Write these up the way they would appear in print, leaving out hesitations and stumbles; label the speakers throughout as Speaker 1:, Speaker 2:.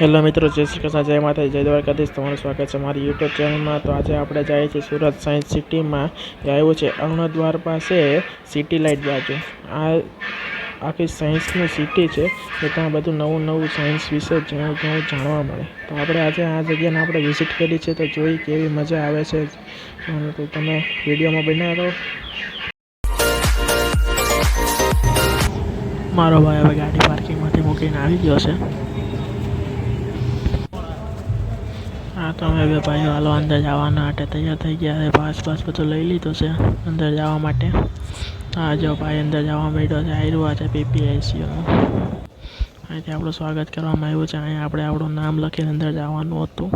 Speaker 1: Hello મિત્રો, જય શ્રી કૃષ્ણ, જય માતાજી, જય દ્વારકાધીશ. તમારું સ્વાગત છે મારી યુટ્યુબ ચેનલમાં. તો આજે આપણે જઈએ છીએ સુરત સાયન્સ સિટીમાં. એ આવ્યું છે અરુણદ્વાર પાસે સિટી લાઇટ બાજુ. આ આખી સાયન્સની સિટી છે કે ત્યાં બધું નવું નવું સાયન્સ વિશે જાણવા મળે. તો આપણે આજે આ જગ્યાને આપણે વિઝિટ કરી છે, તો જોઈ કેવી મજા આવે છે તો તમે વિડીયોમાં બન્યા રહો. મારો ભાઈ હવે ગાડી પાર્કિંગમાંથી મૂકીને આવી ગયો છે. હા, તો અમે બે ભાઈઓ હાલો અંદર જવાના માટે તૈયાર થઈ ગયા છે. પાસ બધું લઈ લીધું છે અંદર જવા માટે. હા, જો ભાઈ અંદર જવા માંડ્યો છે. આવ્યું છે PPICનું. અહીંથી આપણું સ્વાગત કરવામાં આવ્યું છે. અહીંયા આપણે આપણું નામ લખીને અંદર જવાનું હતું.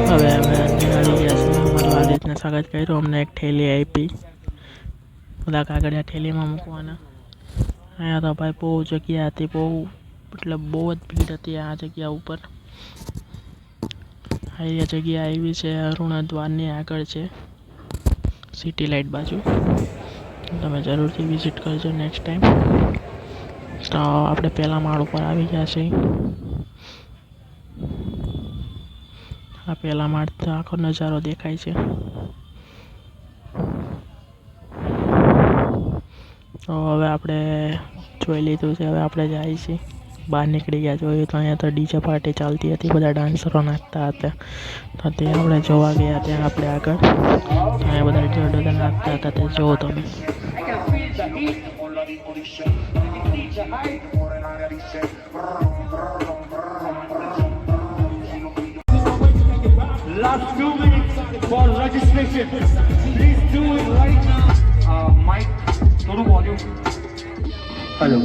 Speaker 1: હવે અમે અંદર આવી ગયા છીએ. અમારું આ રીતના સ્વાગત કર્યું. અમને એક થેલી આપી, બધા કાગળિયા થેલીમાં મૂકવાના. અહીંયા તો ભાઈ બહુ જગ્યા હતી, બહુ જ ભીડ હતી આ જગ્યા ઉપર. આ જગ્યા આવી છે અરુણદ્વારની આગળ છે, સિટી લાઇટ બાજુ. તમે જરૂરથી વિઝિટ કરજો નેક્સ્ટ ટાઈમ. તો આપણે પહેલા માળ ઉપર આવી ગયા છીએ. આ પહેલા માળ તો આખો નજારો દેખાય છે. તો હવે આપણે જોઈ લીધું છે. હવે આપણે જઈએ છીએ બહાર નીકળી ગયા. જોયું તો અહીંયા તો ડીજે પાર્ટી ચાલતી હતી, બધા ડાન્સરો નાચતા હતા. તો તે આપણે જોવા ગયા ત્યાં આપણે આગળ. અહીંયા બધા જોડે નાચતા હતા, તે જોવો તમે.
Speaker 2: Last 2 minutes for registration. Please do it right now. Mic, થોડું volume. Hello.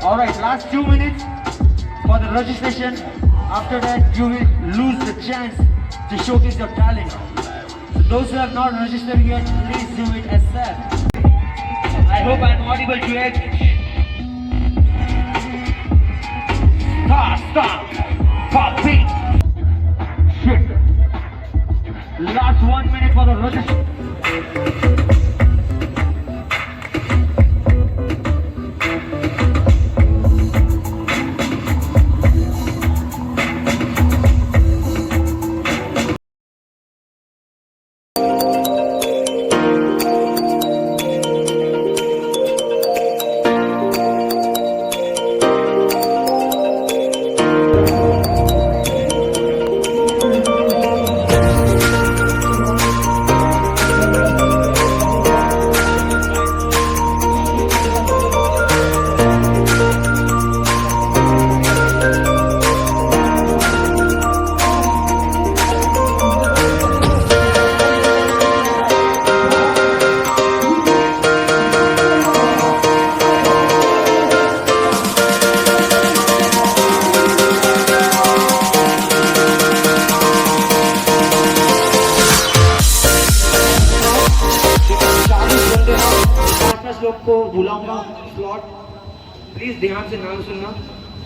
Speaker 2: All right, last 2 minutes for the registration. After that, you will lose the chance to showcase your talent. So those who have not registered yet, please do it as well. I hope I'm audible to it. Stop. Pop beat. Shit. Last 1 minute for the registration. लोग को बुलाऊंगा slot, please ध्यान से नाम सुनना.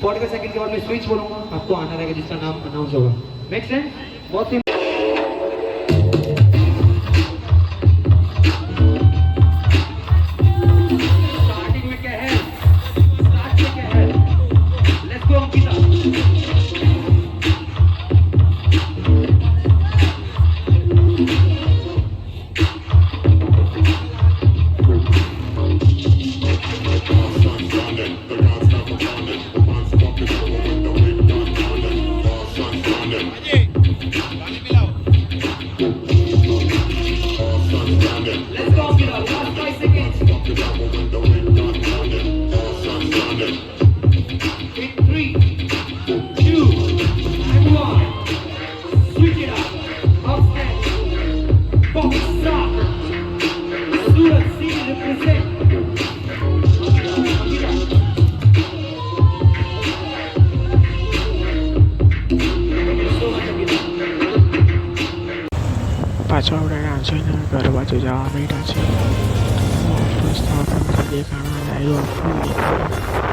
Speaker 2: 45 second के बाद मैं switch बोलूंगा, आपको आना रहेगा जिसका नाम अनाउंस होगा. Make sense? बहुत सिंपल. स्टार्टिंग में क्या है, स्टार्ट में क्या है, लेट्स गो अंकिता.
Speaker 1: પાછો આપણે ડાન્સ જોઈને ઘર બાજુ જવા માંડ્યા છીએ. રસ્તામાં દેખાણા આવ્યો.